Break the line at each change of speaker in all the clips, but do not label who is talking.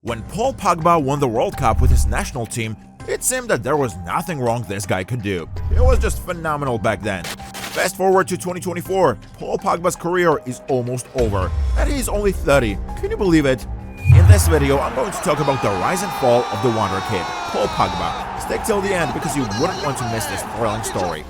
When Paul Pogba won the World Cup with his national team, it seemed that there was nothing wrong this guy could do. It was just phenomenal back then. Fast forward to 2024, Paul Pogba's career is almost over, and he's only 30. Can you believe it? In this video, I'm going to talk about the rise and fall of the Wonder Kid, Paul Pogba. Stick till the end because you wouldn't want to miss this thrilling story.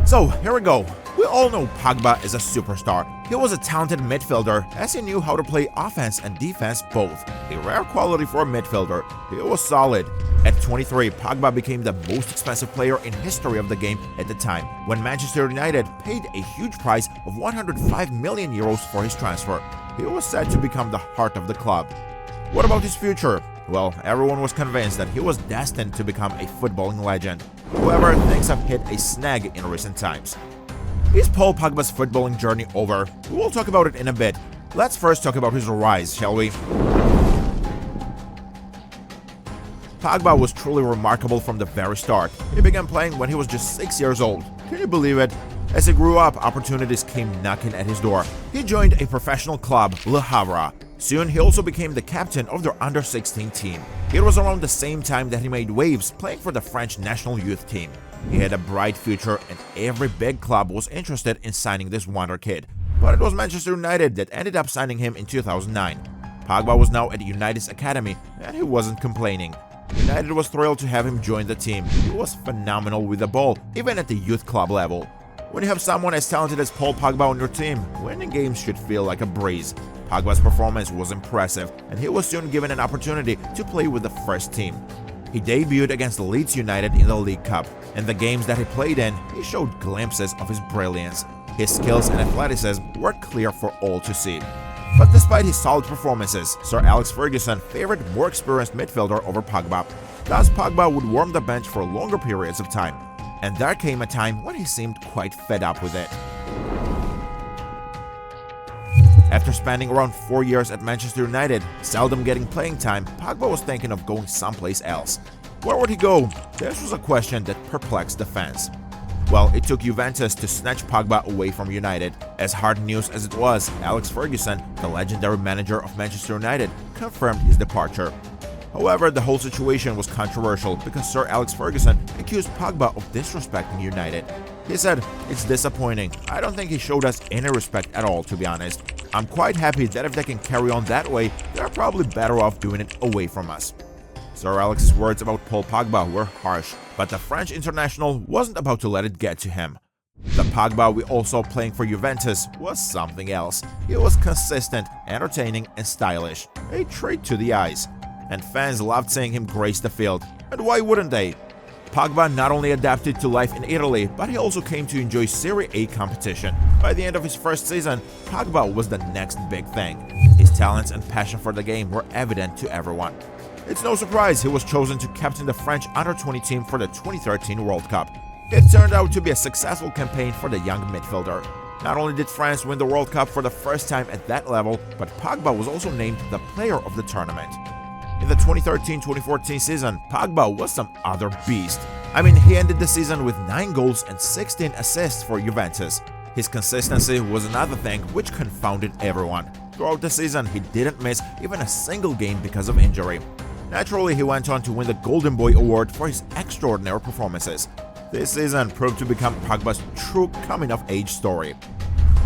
So, here we go. We all know Pogba is a superstar. He was a talented midfielder as he knew how to play offense and defense both. A rare quality for a midfielder. He was solid. At 23, Pogba became the most expensive player in history of the game at the time, when Manchester United paid a huge price of 105 million euros for his transfer. He was said to become the heart of the club. What about his future? Well, everyone was convinced that he was destined to become a footballing legend. However, things have hit a snag in recent times. Is Paul Pogba's footballing journey over? We will talk about it in a bit. Let's first talk about his rise, shall we? Pogba was truly remarkable from the very start. He began playing when he was just 6 years old. Can you believe it? As he grew up, opportunities came knocking at his door. He joined a professional club, Le Havre. Soon, he also became the captain of their under-16 team. It was around the same time that he made waves playing for the French national youth team. He had a bright future and every big club was interested in signing this wonder kid. But it was Manchester United that ended up signing him in 2009. Pogba was now at United's academy and he wasn't complaining. United was thrilled to have him join the team. He was phenomenal with the ball, even at the youth club level. When you have someone as talented as Paul Pogba on your team, winning games should feel like a breeze. Pogba's performance was impressive, and he was soon given an opportunity to play with the first team. He debuted against Leeds United in the League Cup, and the games that he played in, he showed glimpses of his brilliance. His skills and athleticism were clear for all to see. But despite his solid performances, Sir Alex Ferguson favored more experienced midfielder over Pogba. Thus, Pogba would warm the bench for longer periods of time. And there came a time when he seemed quite fed up with it. After spending around 4 years at Manchester United, seldom getting playing time, Pogba was thinking of going someplace else. Where would he go? This was a question that perplexed the fans. Well, it took Juventus to snatch Pogba away from United. As hard news as it was, Alex Ferguson, the legendary manager of Manchester United, confirmed his departure. However, the whole situation was controversial because Sir Alex Ferguson accused Pogba of disrespecting United. He said, "It's disappointing. I don't think he showed us any respect at all, to be honest. I'm quite happy that if they can carry on that way, they're probably better off doing it away from us." Sir Alex's words about Paul Pogba were harsh, but the French international wasn't about to let it get to him. The Pogba we all saw playing for Juventus was something else. He was consistent, entertaining and stylish, a treat to the eyes. And fans loved seeing him grace the field. And why wouldn't they? Pogba not only adapted to life in Italy, but he also came to enjoy Serie A competition. By the end of his first season, Pogba was the next big thing. His talents and passion for the game were evident to everyone. It's no surprise he was chosen to captain the French under-20 team for the 2013 World Cup. It turned out to be a successful campaign for the young midfielder. Not only did France win the World Cup for the first time at that level, but Pogba was also named the player of the tournament. In the 2013-2014 season, Pogba was some other beast. I mean, he ended the season with 9 goals and 16 assists for Juventus. His consistency was another thing which confounded everyone. Throughout the season, he didn't miss even a single game because of injury. Naturally, he went on to win the Golden Boy Award for his extraordinary performances. This season proved to become Pogba's true coming-of-age story.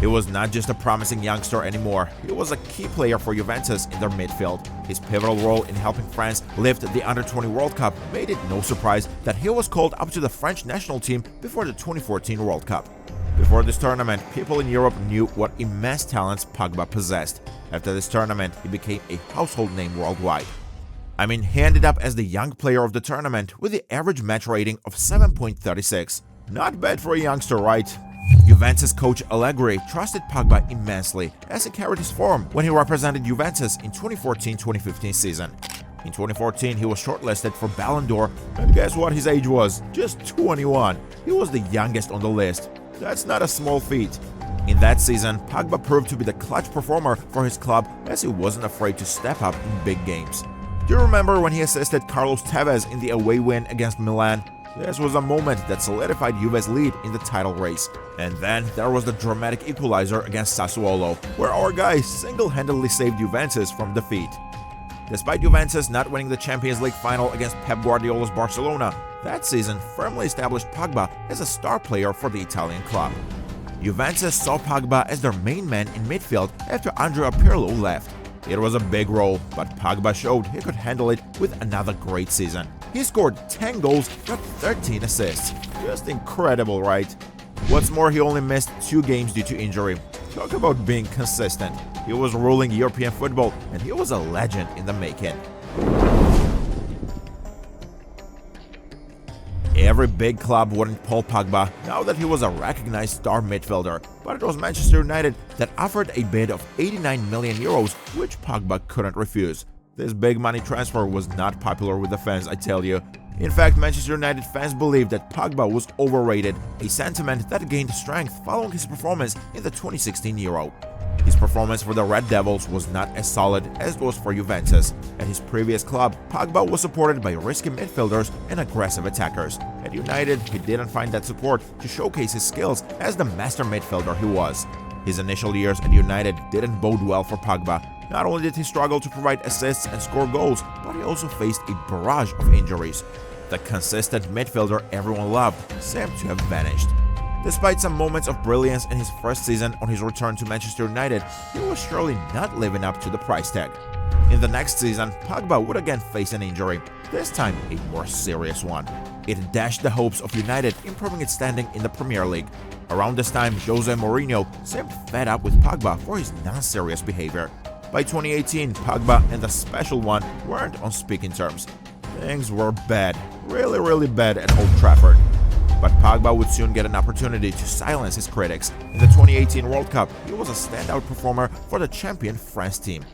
He was not just a promising youngster anymore, he was a key player for Juventus in their midfield. His pivotal role in helping France lift the Under-20 World Cup made it no surprise that he was called up to the French national team before the 2014 World Cup. Before this tournament, people in Europe knew what immense talents Pogba possessed. After this tournament, he became a household name worldwide. I mean, he ended up as the young player of the tournament with the average match rating of 7.36. Not bad for a youngster, right? Juventus coach Allegri trusted Pogba immensely as he carried his form when he represented Juventus in 2014-2015 season. In 2014, he was shortlisted for Ballon d'Or, and guess what his age was? Just 21. He was the youngest on the list. That's not a small feat. In that season, Pogba proved to be the clutch performer for his club as he wasn't afraid to step up in big games. Do you remember when he assisted Carlos Tevez in the away win against Milan? This was a moment that solidified Juve's lead in the title race. And then there was the dramatic equalizer against Sassuolo, where our guy single-handedly saved Juventus from defeat. Despite Juventus not winning the Champions League final against Pep Guardiola's Barcelona, that season firmly established Pogba as a star player for the Italian club. Juventus saw Pogba as their main man in midfield after Andrea Pirlo left. It was a big role, but Pogba showed he could handle it with another great season. He scored 10 goals, got 13 assists. Just incredible, right? What's more, he only missed 2 games due to injury. Talk about being consistent. He was ruling European football, and he was a legend in the making. Every big club wanted Paul Pogba now that he was a recognized star midfielder, but it was Manchester United that offered a bid of 89 million euros, which Pogba couldn't refuse. This big money transfer was not popular with the fans, I tell you. In fact, Manchester United fans believed that Pogba was overrated, a sentiment that gained strength following his performance in the 2016 Euro. His performance for the Red Devils was not as solid as it was for Juventus. At his previous club, Pogba was supported by risky midfielders and aggressive attackers. At United, he didn't find that support to showcase his skills as the master midfielder he was. His initial years at United didn't bode well for Pogba. Not only did he struggle to provide assists and score goals, but he also faced a barrage of injuries. The consistent midfielder everyone loved seemed to have vanished. Despite some moments of brilliance in his first season on his return to Manchester United, he was surely not living up to the price tag. In the next season, Pogba would again face an injury, this time a more serious one. It dashed the hopes of United improving its standing in the Premier League. Around this time, Jose Mourinho seemed fed up with Pogba for his non-serious behavior. By 2018, Pogba and the Special One weren't on speaking terms. Things were bad, really bad at Old Trafford. But Pogba would soon get an opportunity to silence his critics. In the 2018 World Cup, he was a standout performer for the champion France team.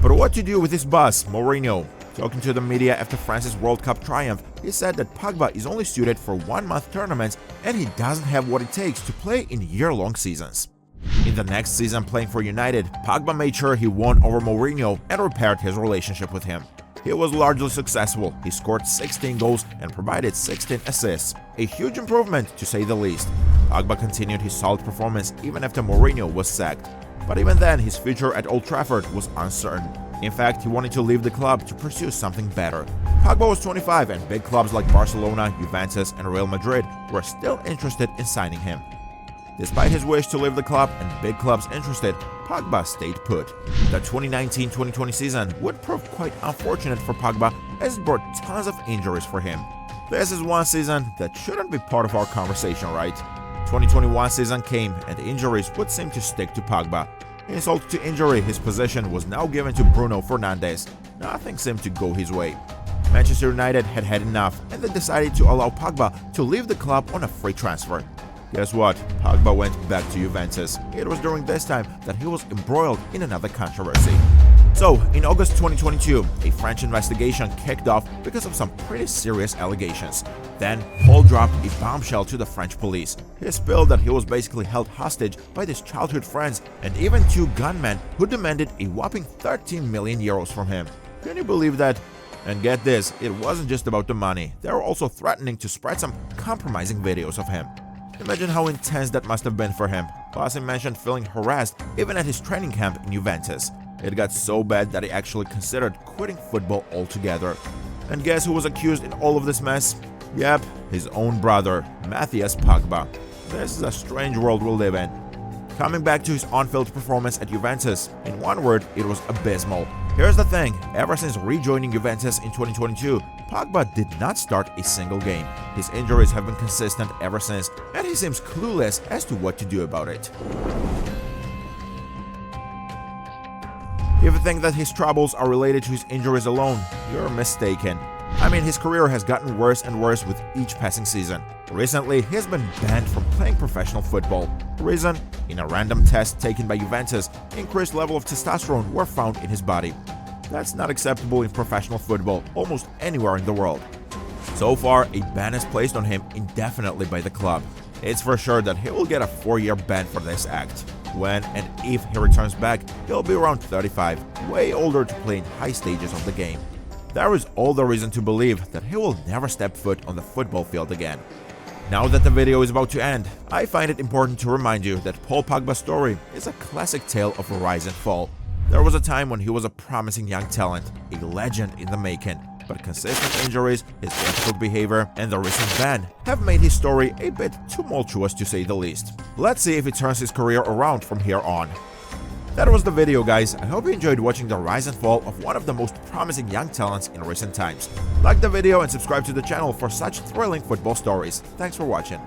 But what to do with his boss, Mourinho? Talking to the media after France's World Cup triumph, he said that Pogba is only suited for one-month tournaments and he doesn't have what it takes to play in year-long seasons. In the next season playing for United, Pogba made sure he won over Mourinho and repaired his relationship with him. He was largely successful. He scored 16 goals and provided 16 assists, a huge improvement to say the least. Pogba continued his solid performance even after Mourinho was sacked. But even then, his future at Old Trafford was uncertain. In fact, he wanted to leave the club to pursue something better. Pogba was 25 and big clubs like Barcelona, Juventus and Real Madrid were still interested in signing him. Despite his wish to leave the club and big clubs interested, Pogba stayed put. The 2019-2020 season would prove quite unfortunate for Pogba as it brought tons of injuries for him. This is one season that shouldn't be part of our conversation, right? 2021 season came and the injuries would seem to stick to Pogba. Insult to injury, his position was now given to Bruno Fernandes. Nothing seemed to go his way. Manchester United had had enough and they decided to allow Pogba to leave the club on a free transfer. Guess what? Pogba went back to Juventus. It was during this time that he was embroiled in another controversy. So, in August 2022, a French investigation kicked off because of some pretty serious allegations. Then, Paul dropped a bombshell to the French police. He spilled that he was basically held hostage by his childhood friends and even 2 gunmen who demanded a whopping 13 million euros from him. Can you believe that? And get this, it wasn't just about the money. They were also threatening to spread some compromising videos of him. Imagine how intense that must have been for him. Plus, he mentioned feeling harassed even at his training camp in Juventus. It got so bad that he actually considered quitting football altogether. And guess who was accused in all of this mess? Yep, his own brother, Matthias Pogba. This is a strange world we live in. Coming back to his on-field performance at Juventus, in one word, it was abysmal. Here's the thing, ever since rejoining Juventus in 2022, Pogba did not start a single game. His injuries have been consistent ever since, and he seems clueless as to what to do about it. If you think that his troubles are related to his injuries alone, you're mistaken. I mean, his career has gotten worse and worse with each passing season. Recently, he has been banned from playing professional football. The reason? In a random test taken by Juventus, increased level of testosterone were found in his body. That's not acceptable in professional football almost anywhere in the world. So far, a ban is placed on him indefinitely by the club. It's for sure that he will get a 4-year ban for this act. When and if he returns back, he'll be around 35, way older to play in high stages of the game. There is all the reason to believe that he will never step foot on the football field again. Now that the video is about to end, I find it important to remind you that Paul Pogba's story is a classic tale of a rise and fall. There was a time when he was a promising young talent, a legend in the making, but consistent injuries, his difficult behavior, and the recent ban have made his story a bit tumultuous to say the least. Let's see if he turns his career around from here on. That was the video, guys. I hope you enjoyed watching the rise and fall of one of the most promising young talents in recent times. Like the video and subscribe to the channel for such thrilling football stories. Thanks for watching.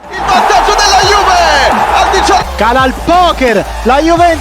Il vantaggio della Juve! Al 18.
Cala il poker, la Juventus.